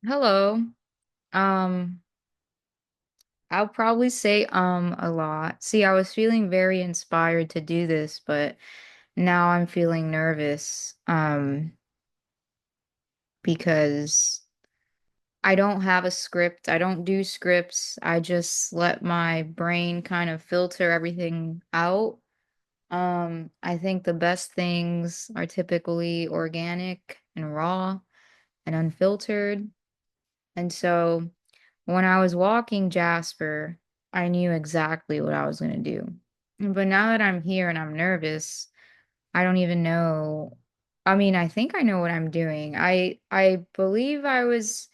Hello. Um, I'll probably say a lot. See, I was feeling very inspired to do this, but now I'm feeling nervous because I don't have a script. I don't do scripts. I just let my brain kind of filter everything out. I think the best things are typically organic and raw and unfiltered. And so when I was walking Jasper, I knew exactly what I was going to do. But now that I'm here and I'm nervous, I don't even know. I mean, I think I know what I'm doing. I believe I was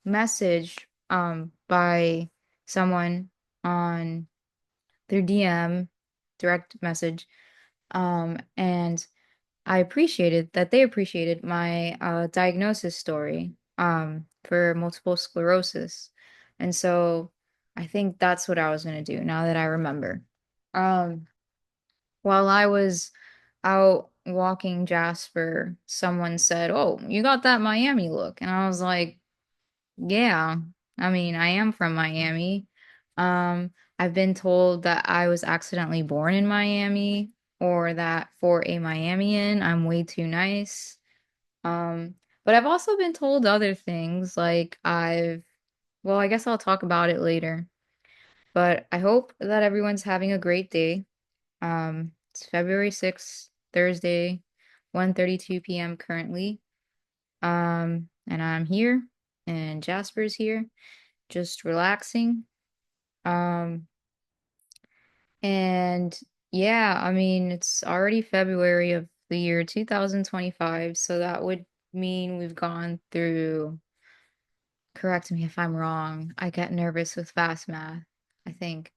messaged by someone on their DM direct message and I appreciated that they appreciated my diagnosis story for multiple sclerosis. And so I think that's what I was going to do now that I remember. Um, while I was out walking Jasper, someone said, "Oh, you got that Miami look." And I was like, "Yeah, I mean, I am from Miami. I've been told that I was accidentally born in Miami or that for a Miamian, I'm way too nice." Um, but I've also been told other things well, I guess I'll talk about it later. But I hope that everyone's having a great day. It's February 6th, Thursday, 1:32 p.m. currently. And I'm here and Jasper's here, just relaxing. Um, and yeah, I mean, it's already February of the year 2025, so that would mean we've gone through, correct me if I'm wrong. I get nervous with fast math. I think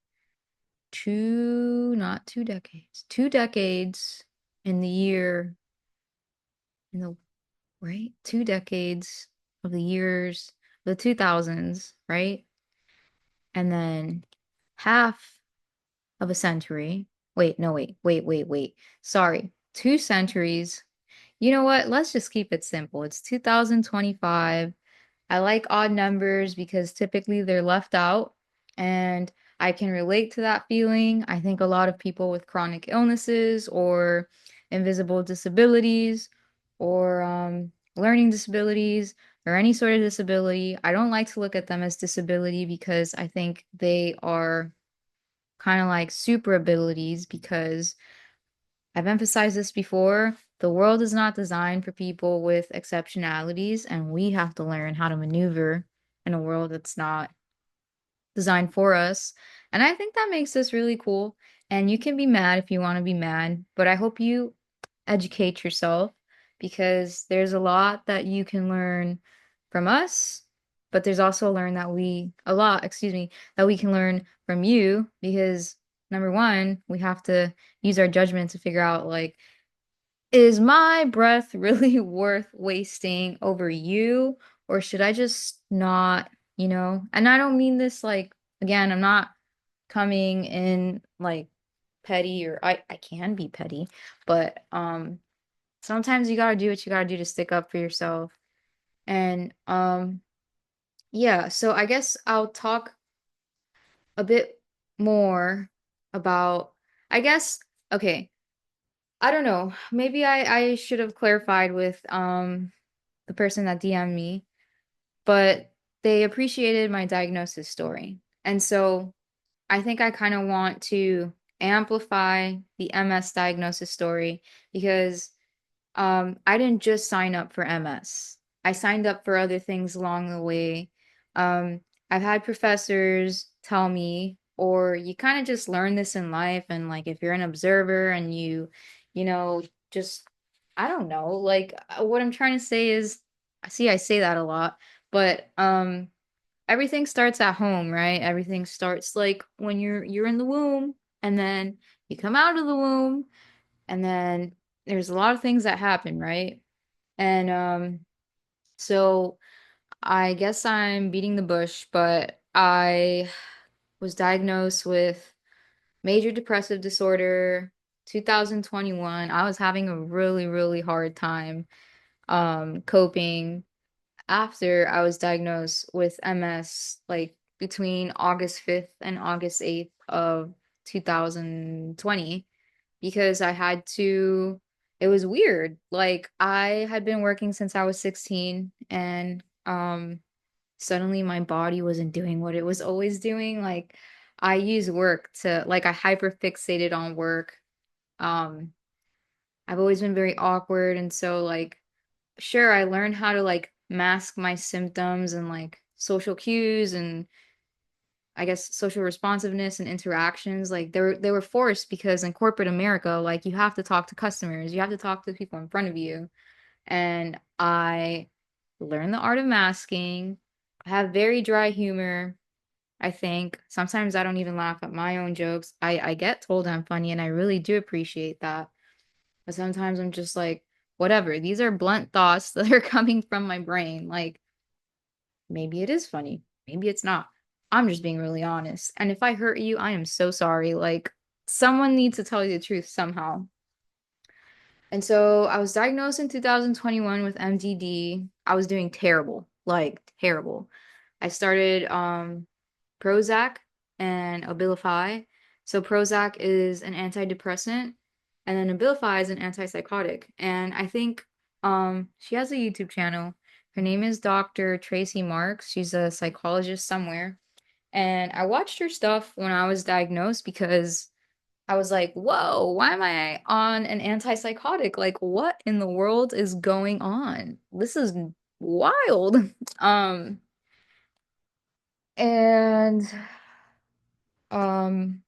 not 2 decades, 2 decades in the year, in the, right? 2 decades of the years, the 2000s, right? And then half of a century. Wait, no, wait. Sorry, 2 centuries. You know what? Let's just keep it simple. It's 2025. I like odd numbers because typically they're left out, and I can relate to that feeling. I think a lot of people with chronic illnesses or invisible disabilities or learning disabilities or any sort of disability, I don't like to look at them as disability because I think they are kind of like super abilities because I've emphasized this before. The world is not designed for people with exceptionalities, and we have to learn how to maneuver in a world that's not designed for us. And I think that makes this really cool. And you can be mad if you want to be mad, but I hope you educate yourself because there's a lot that you can learn from us, but there's also a lot, excuse me, that we can learn from you because number one, we have to use our judgment to figure out like, is my breath really worth wasting over you, or should I just not, And I don't mean this like, again, I'm not coming in like petty or I can be petty, but sometimes you gotta do what you gotta do to stick up for yourself. And yeah, so I guess I'll talk a bit more about, I guess, okay, I don't know. Maybe I should have clarified with the person that DM'd me, but they appreciated my diagnosis story. And so I think I kind of want to amplify the MS diagnosis story because I didn't just sign up for MS. I signed up for other things along the way. Um, I've had professors tell me, or you kind of just learn this in life, and like if you're an observer and you know, just I don't know, like what I'm trying to say is, see, I say that a lot, but everything starts at home, right? Everything starts like when you're in the womb, and then you come out of the womb, and then there's a lot of things that happen, right? And so I guess I'm beating the bush, but I was diagnosed with major depressive disorder 2021. I was having a really, really hard time. coping after I was diagnosed with MS, like between August 5th and August 8th of 2020, because I had to, it was weird. Like I had been working since I was 16 and suddenly my body wasn't doing what it was always doing. Like I use work to like I hyper fixated on work. Um I've always been very awkward and so like sure I learned how to like mask my symptoms and like social cues and I guess social responsiveness and interactions like they were forced because in corporate America like you have to talk to customers, you have to talk to the people in front of you. And I learned the art of masking. I have very dry humor, I think. Sometimes I don't even laugh at my own jokes. I get told I'm funny and I really do appreciate that. But sometimes I'm just like, whatever. These are blunt thoughts that are coming from my brain. Like, maybe it is funny. Maybe it's not. I'm just being really honest. And if I hurt you, I am so sorry. Like, someone needs to tell you the truth somehow. And so I was diagnosed in 2021 with MDD. I was doing terrible, like terrible. I started Prozac and Abilify. So Prozac is an antidepressant and then Abilify is an antipsychotic. And I think she has a YouTube channel. Her name is Dr. Tracy Marks. She's a psychologist somewhere. And I watched her stuff when I was diagnosed because I was like, whoa, why am I on an antipsychotic? Like, what in the world is going on? This is wild. Um, and um,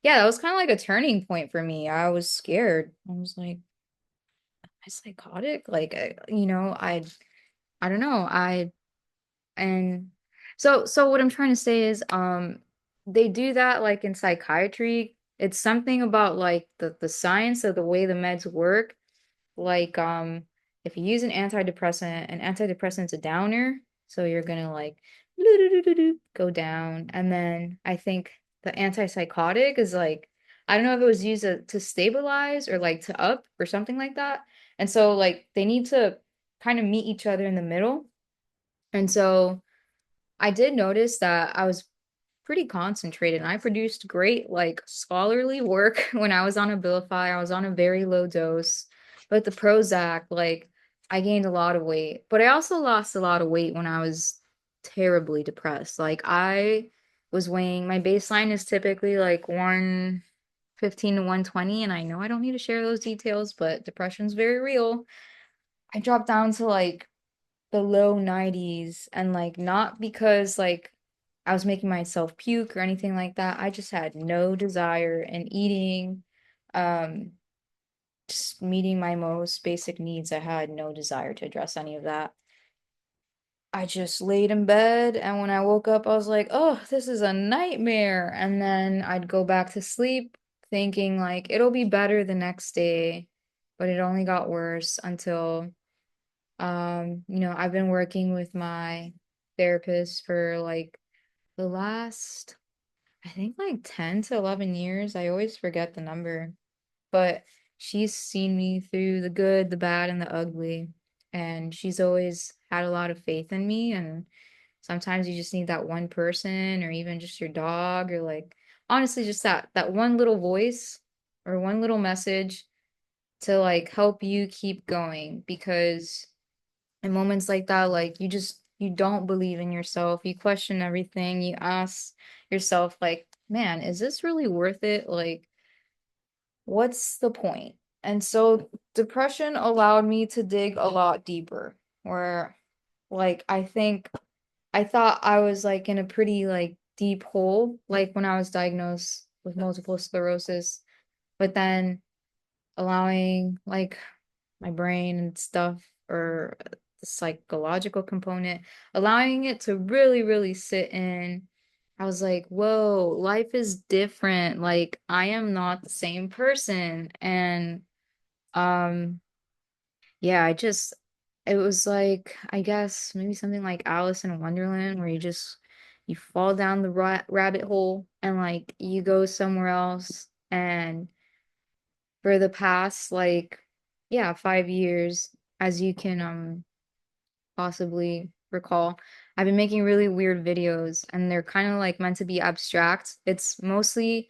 yeah, that was kind of like a turning point for me. I was scared. I was like, am I psychotic? Like, I don't know. And so what I'm trying to say is they do that like in psychiatry. It's something about like the science of the way the meds work. Like if you use an antidepressant's a downer, so you're gonna like go down. And then I think the antipsychotic is like I don't know if it was used to stabilize or like to up or something like that. And so like they need to kind of meet each other in the middle. And so I did notice that I was pretty concentrated and I produced great like scholarly work when I was on Abilify. I was on a very low dose. But the Prozac, like I gained a lot of weight. But I also lost a lot of weight when I was terribly depressed. Like I was weighing my baseline is typically like 115 to 120, and I know I don't need to share those details, but depression's very real. I dropped down to like the low 90s and like not because like I was making myself puke or anything like that. I just had no desire in eating, um, just meeting my most basic needs. I had no desire to address any of that. I just laid in bed, and when I woke up, I was like, oh, this is a nightmare. And then I'd go back to sleep thinking like it'll be better the next day, but it only got worse until I've been working with my therapist for like the last, I think like 10 to 11 years. I always forget the number, but she's seen me through the good, the bad, and the ugly. And she's always had a lot of faith in me. And sometimes you just need that one person or even just your dog or like honestly just that one little voice or one little message to like help you keep going because in moments like that, like you don't believe in yourself. You question everything. You ask yourself, like, man, is this really worth it? Like, what's the point? And so depression allowed me to dig a lot deeper, where like I think I thought I was like in a pretty like deep hole, like when I was diagnosed with multiple sclerosis, but then allowing like my brain and stuff or the psychological component, allowing it to really, really sit in. I was like, whoa, life is different. Like I am not the same person. And um yeah, it was like I guess maybe something like Alice in Wonderland where you fall down the rabbit hole and like you go somewhere else and for the past like yeah 5 years as you can possibly recall, I've been making really weird videos and they're kind of like meant to be abstract. It's mostly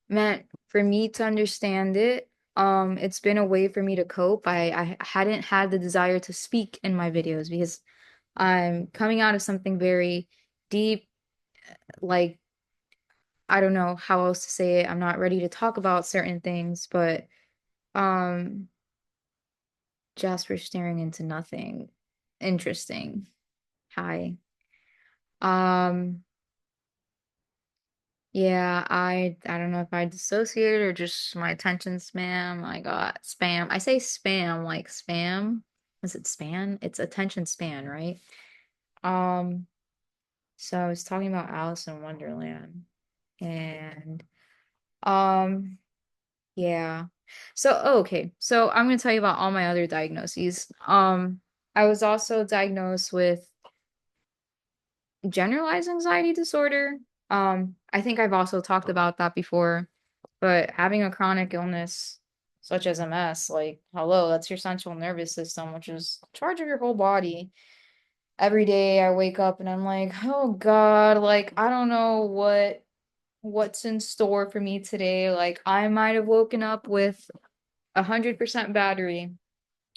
meant for me to understand it. It's been a way for me to cope. I hadn't had the desire to speak in my videos because I'm coming out of something very deep, like I don't know how else to say it. I'm not ready to talk about certain things, but um Jasper staring into nothing. Interesting. Hi. Um Yeah, I don't know if I dissociated or just my attention spam. I got spam. I say spam like spam. Is it span? It's attention span, right? Um, so I was talking about Alice in Wonderland and um yeah. So okay. So I'm gonna tell you about all my other diagnoses. I was also diagnosed with generalized anxiety disorder. I think I've also talked about that before, but having a chronic illness such as MS, like, hello, that's your central nervous system, which is in charge of your whole body. Every day I wake up and I'm like, oh God, like I don't know what's in store for me today. Like I might have woken up with 100% battery,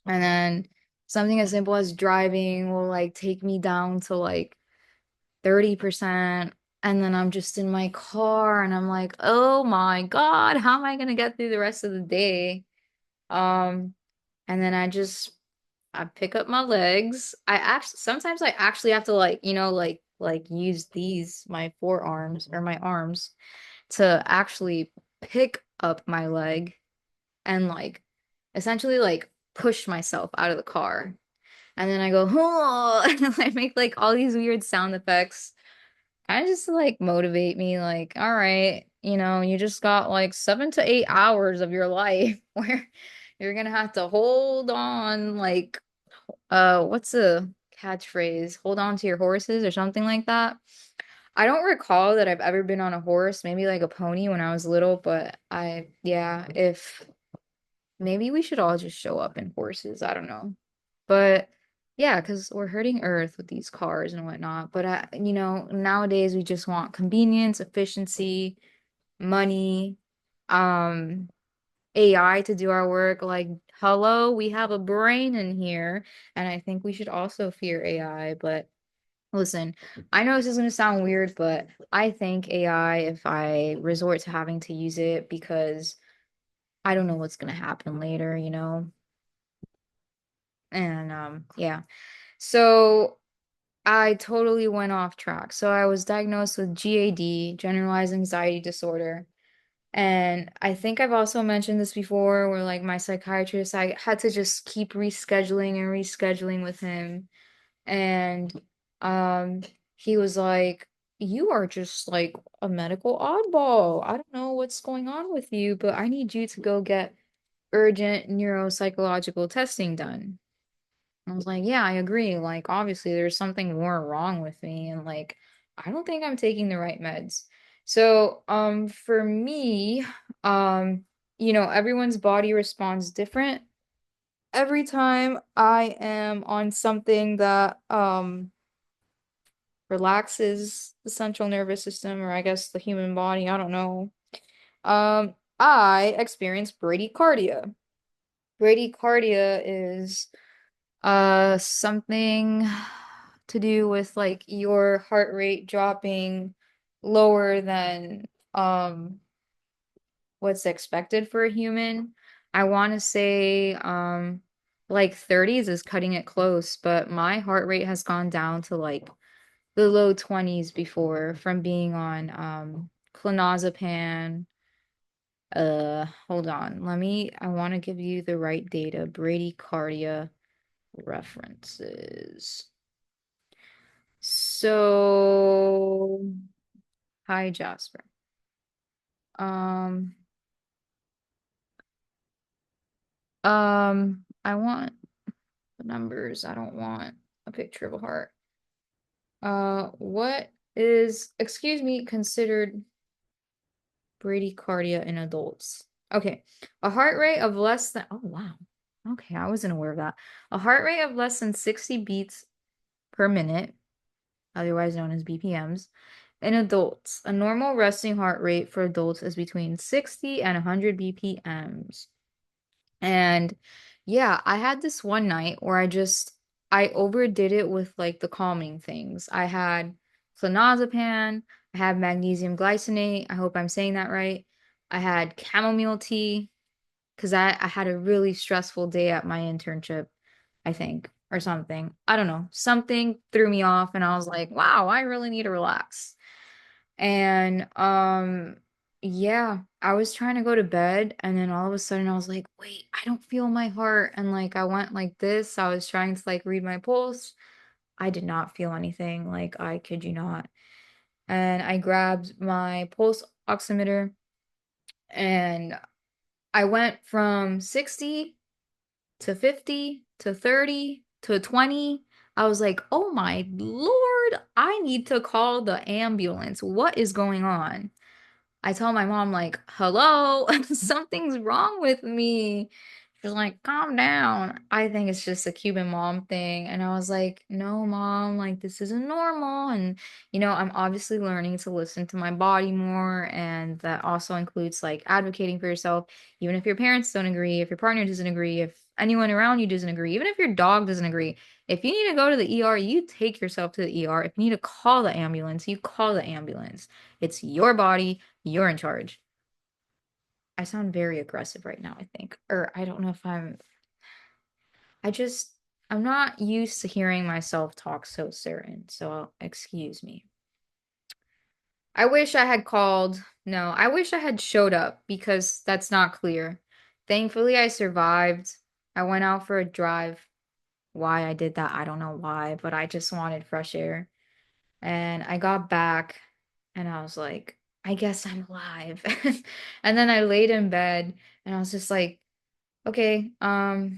and then something as simple as driving will like take me down to like 30%, and then I'm just in my car and I'm like, "Oh my God, how am I gonna get through the rest of the day?" Um, and then I pick up my legs. I actually sometimes I actually have to like, like use these my forearms or my arms to actually pick up my leg and like essentially like push myself out of the car. And then I go, "Oh," and I make like all these weird sound effects. I just like motivate me, like, all right, you just got like 7 to 8 hours of your life where you're gonna have to hold on, like, what's a catchphrase? Hold on to your horses or something like that. I don't recall that I've ever been on a horse, maybe like a pony when I was little, but yeah, if maybe we should all just show up in horses. I don't know. But yeah, because we're hurting Earth with these cars and whatnot. But nowadays we just want convenience, efficiency, money, um, AI to do our work. Like, hello, we have a brain in here, and I think we should also fear AI. But listen, I know this is gonna sound weird, but I think AI, if I resort to having to use it, because I don't know what's gonna happen later. And yeah. So I totally went off track. So I was diagnosed with GAD, generalized anxiety disorder. And I think I've also mentioned this before, where like my psychiatrist, I had to just keep rescheduling with him. And um he was like, "You are just like a medical oddball. I don't know what's going on with you, but I need you to go get urgent neuropsychological testing done." I was like, yeah, I agree. Like, obviously, there's something more wrong with me, and like, I don't think I'm taking the right meds. So, for me, everyone's body responds different. Every time I am on something that relaxes the central nervous system, or I guess the human body, I don't know. I experience bradycardia. Bradycardia is something to do with like your heart rate dropping lower than what's expected for a human. I want to say like 30s is cutting it close, but my heart rate has gone down to like the low 20s before from being on clonazepam. Hold on. I want to give you the right data. Bradycardia references. So, hi Jasper. Um, I want the numbers. I don't want a picture of a heart. What is, excuse me, considered bradycardia in adults? Okay, a heart rate of less than, oh wow. Okay, I wasn't aware of that. A heart rate of less than 60 beats per minute, otherwise known as BPMs, in adults. A normal resting heart rate for adults is between 60 and 100 BPMs. And yeah, I had this one night where I overdid it with like the calming things. I had clonazepam, I had magnesium glycinate. I hope I'm saying that right. I had chamomile tea because I had a really stressful day at my internship, I think, or something. I don't know. Something threw me off and I was like, wow, I really need to relax. And yeah, I was trying to go to bed and then all of a sudden I was like, wait, I don't feel my heart. And like I went like this. I was trying to like read my pulse. I did not feel anything. Like I kid you not. And I grabbed my pulse oximeter and I went from 60 to 50 to 30 to 20. I was like, oh my Lord, I need to call the ambulance. What is going on? I tell my mom, like, hello, something's wrong with me. She's like, calm down. I think it's just a Cuban mom thing. And I was like, no, mom, like, this isn't normal. And, I'm obviously learning to listen to my body more. And that also includes like advocating for yourself, even if your parents don't agree, if your partner doesn't agree, if anyone around you doesn't agree, even if your dog doesn't agree. If you need to go to the ER, you take yourself to the ER. If you need to call the ambulance, you call the ambulance. It's your body. You're in charge. I sound very aggressive right now, I think. Or I don't know if I just, I'm not used to hearing myself talk so certain. So excuse me. I wish I had called. No, I wish I had showed up because that's not clear. Thankfully, I survived. I went out for a drive. Why I did that, I don't know why, but I just wanted fresh air. And I got back and I was like, I guess I'm alive. And then I laid in bed and I was just like, okay, I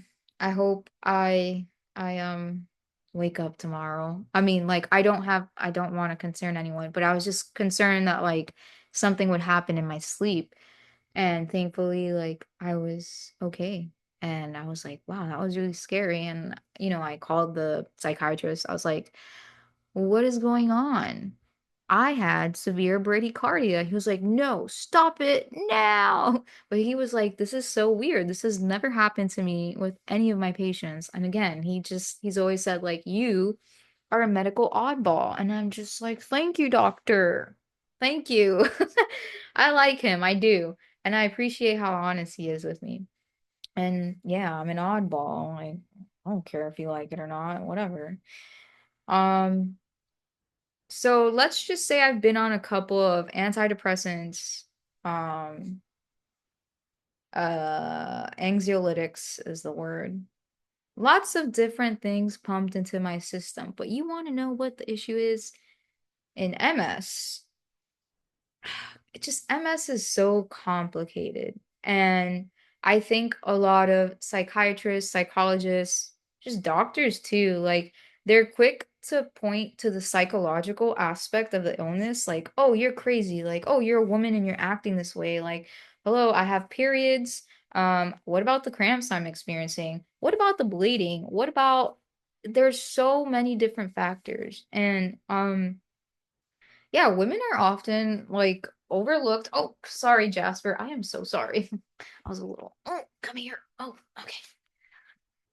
hope I wake up tomorrow. I mean, like I don't want to concern anyone, but I was just concerned that like something would happen in my sleep. And thankfully, like I was okay. And I was like, wow, that was really scary. And I called the psychiatrist. I was like, what is going on? I had severe bradycardia. He was like, no, stop it now. But he was like, this is so weird. This has never happened to me with any of my patients. And again, he's always said, like, you are a medical oddball. And I'm just like, thank you, doctor. Thank you. I like him. I do. And I appreciate how honest he is with me. And yeah, I'm an oddball. I don't care if you like it or not, whatever. Um, so let's just say I've been on a couple of antidepressants, um, anxiolytics is the word. Lots of different things pumped into my system. But you want to know what the issue is in MS? It just MS is so complicated. And I think a lot of psychiatrists, psychologists, just doctors too, like they're quick to point to the psychological aspect of the illness, like, oh, you're crazy, like, oh, you're a woman and you're acting this way, like, hello, I have periods. What about the cramps I'm experiencing? What about the bleeding? What about there's so many different factors. And yeah, women are often like overlooked. Oh, sorry, Jasper. I am so sorry. I was a little, oh, come here. Oh, okay.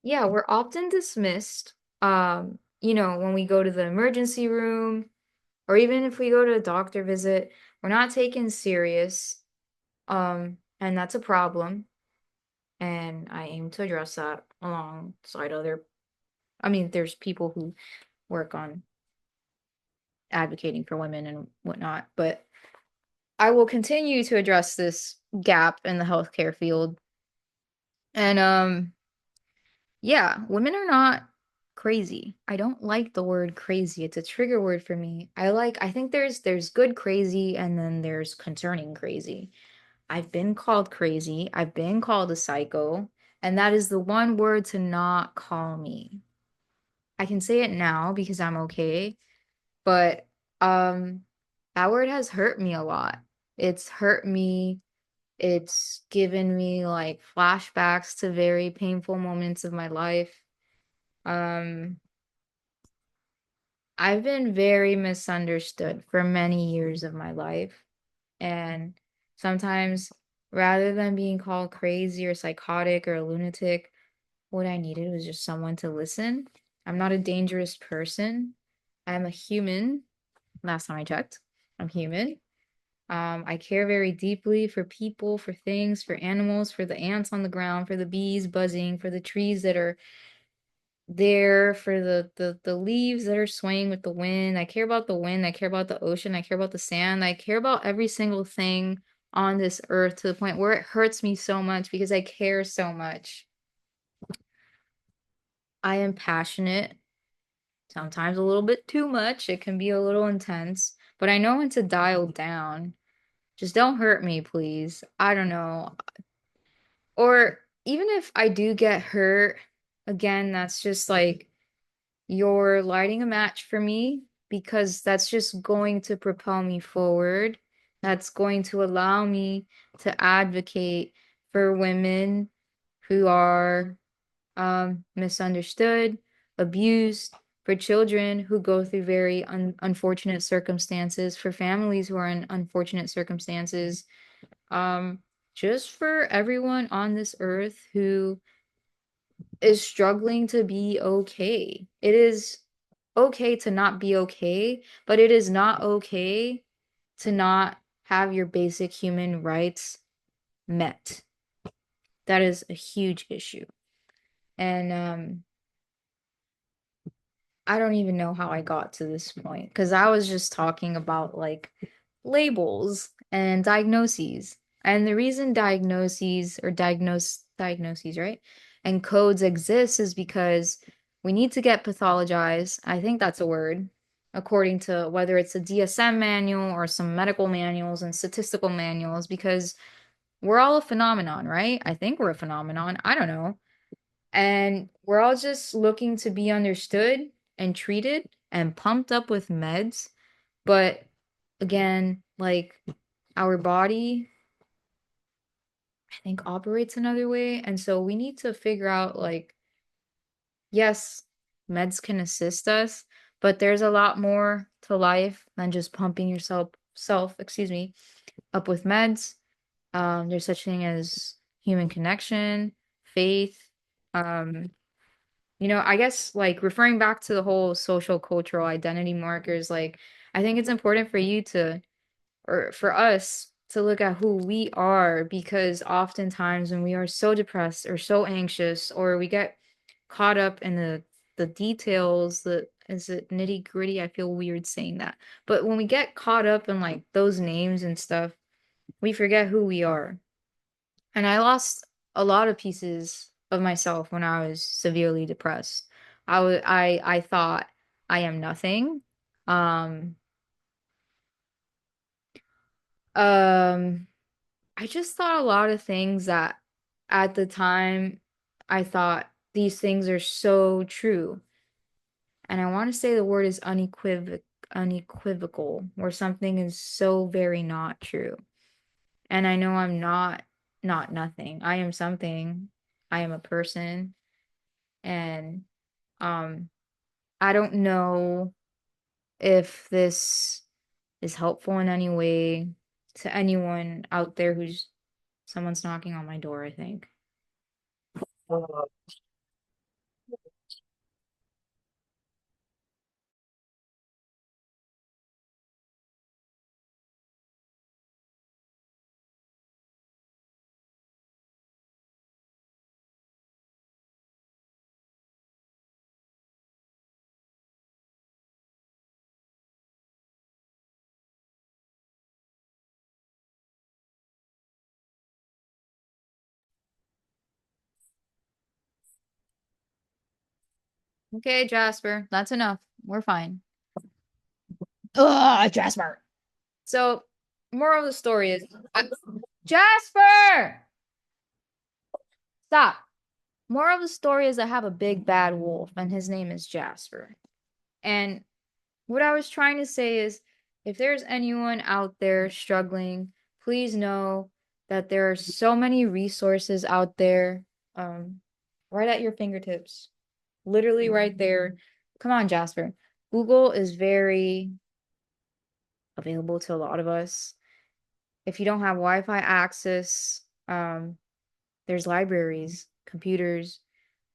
Yeah, we're often dismissed. When we go to the emergency room, or even if we go to a doctor visit, we're not taken serious. And that's a problem. And I aim to address that alongside there's people who work on advocating for women and whatnot, but I will continue to address this gap in the healthcare field. And yeah, women are not crazy. I don't like the word crazy. It's a trigger word for me. I think there's good crazy and then there's concerning crazy. I've been called crazy. I've been called a psycho, and that is the one word to not call me. I can say it now because I'm okay, but that word has hurt me a lot. It's hurt me. It's given me like flashbacks to very painful moments of my life. Um, I've been very misunderstood for many years of my life. And sometimes, rather than being called crazy or psychotic or a lunatic, what I needed was just someone to listen. I'm not a dangerous person. I'm a human. Last time I checked, I'm human. I care very deeply for people, for things, for animals, for the ants on the ground, for the bees buzzing, for the trees that are there, for the leaves that are swaying with the wind. I care about the wind. I care about the ocean. I care about the sand. I care about every single thing on this earth to the point where it hurts me so much because I care so much. I am passionate, sometimes a little bit too much. It can be a little intense, but I know when to dial down. Just don't hurt me, please. I don't know. Or even if I do get hurt, again, that's just like you're lighting a match for me because that's just going to propel me forward. That's going to allow me to advocate for women who are misunderstood, abused, for children who go through very unfortunate circumstances, for families who are in unfortunate circumstances, um, just for everyone on this earth who is struggling to be okay. It is okay to not be okay, but it is not okay to not have your basic human rights met. That is a huge issue. And I don't even know how I got to this point because I was just talking about like labels and diagnoses. And the reason diagnoses or diagnoses, right? And codes exist is because we need to get pathologized. I think that's a word, according to whether it's a DSM manual or some medical manuals and statistical manuals, because we're all a phenomenon, right? I think we're a phenomenon. I don't know. And we're all just looking to be understood and treated and pumped up with meds. But again, like our body, I think, operates another way. And so we need to figure out like, yes, meds can assist us, but there's a lot more to life than just pumping yourself, up with meds. There's such thing as human connection, faith, um, I guess like referring back to the whole social cultural identity markers, like I think it's important for you to, or for us to look at who we are because oftentimes when we are so depressed or so anxious or we get caught up in the details, the is it nitty gritty? I feel weird saying that. But when we get caught up in like those names and stuff, we forget who we are. And I lost a lot of pieces of myself when I was severely depressed. I thought I am nothing. Um, um, I just thought a lot of things that at the time I thought these things are so true. And I want to say the word is unequivocal, where something is so very not true. And I know I'm not nothing. I am something. I am a person. And um I don't know if this is helpful in any way to anyone out there who's someone's knocking on my door, I think. Okay, Jasper, that's enough. We're fine. Ugh, Jasper. So, moral of the story is Jasper! Stop. Moral of the story is I have a big bad wolf, and his name is Jasper. And what I was trying to say is if there's anyone out there struggling, please know that there are so many resources out there, right at your fingertips, literally right there. Come on, Jasper. Google is very available to a lot of us. If you don't have Wi-Fi access, there's libraries, computers.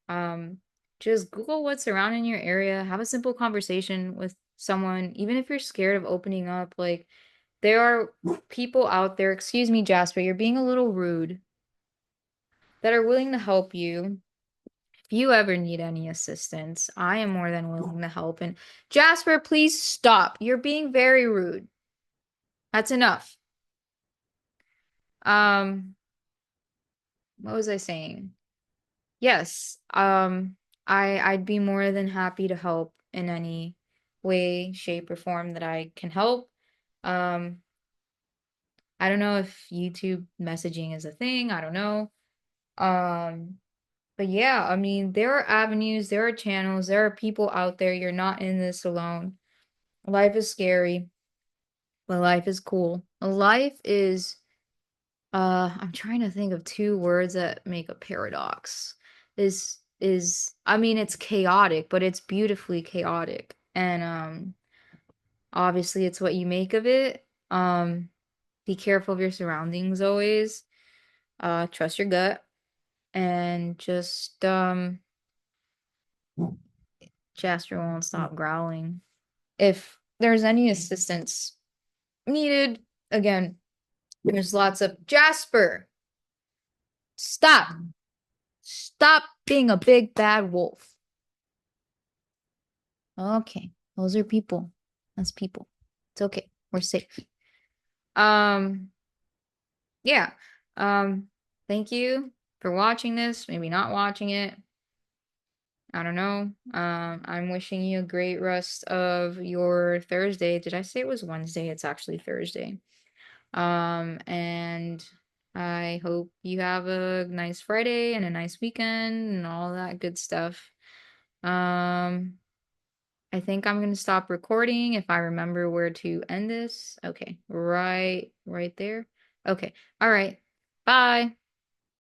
Um, just Google what's around in your area. Have a simple conversation with someone, even if you're scared of opening up. Like, there are people out there, excuse me, Jasper, you're being a little rude, that are willing to help you. If you ever need any assistance, I am more than willing to help. And Jasper, please stop. You're being very rude. That's enough. Um, what was I saying? Yes, I'd be more than happy to help in any way, shape, or form that I can help. Um, I don't know if YouTube messaging is a thing. I don't know. Um, but yeah, I mean, there are avenues, there are channels, there are people out there. You're not in this alone. Life is scary, but life is cool. Life is, I'm trying to think of two words that make a paradox. I mean, it's chaotic, but it's beautifully chaotic. And obviously it's what you make of it. Be careful of your surroundings always. Trust your gut and just Jasper won't stop growling. If there's any assistance needed, again, there's lots of Jasper. Stop. Stop being a big bad wolf. Okay, those are people. That's people. It's okay. We're safe. Um, yeah. Thank you for watching this, maybe not watching it. I don't know. I'm wishing you a great rest of your Thursday. Did I say it was Wednesday? It's actually Thursday. And I hope you have a nice Friday and a nice weekend and all that good stuff. I think I'm gonna stop recording if I remember where to end this. Okay, right there. Okay, all right. Bye.